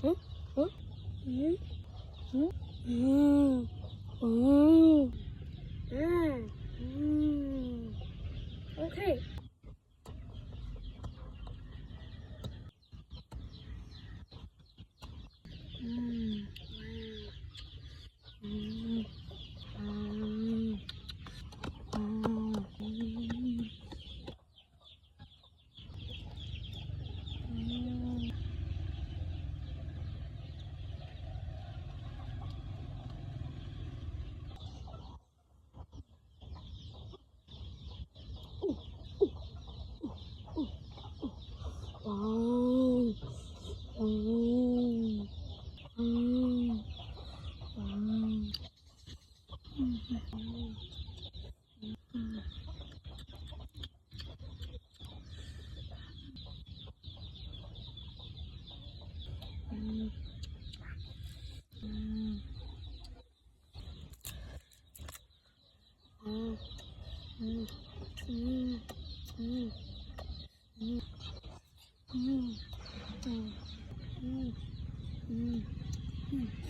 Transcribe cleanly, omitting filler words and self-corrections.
Mm, mm, mm, mm, mm. Okay. Mm, mm, mm, mm, mm, mm. Wow. Mm, mm, mm, mm, mm, mm, mm, mm, mm, mm, mm, mm, mm, mm.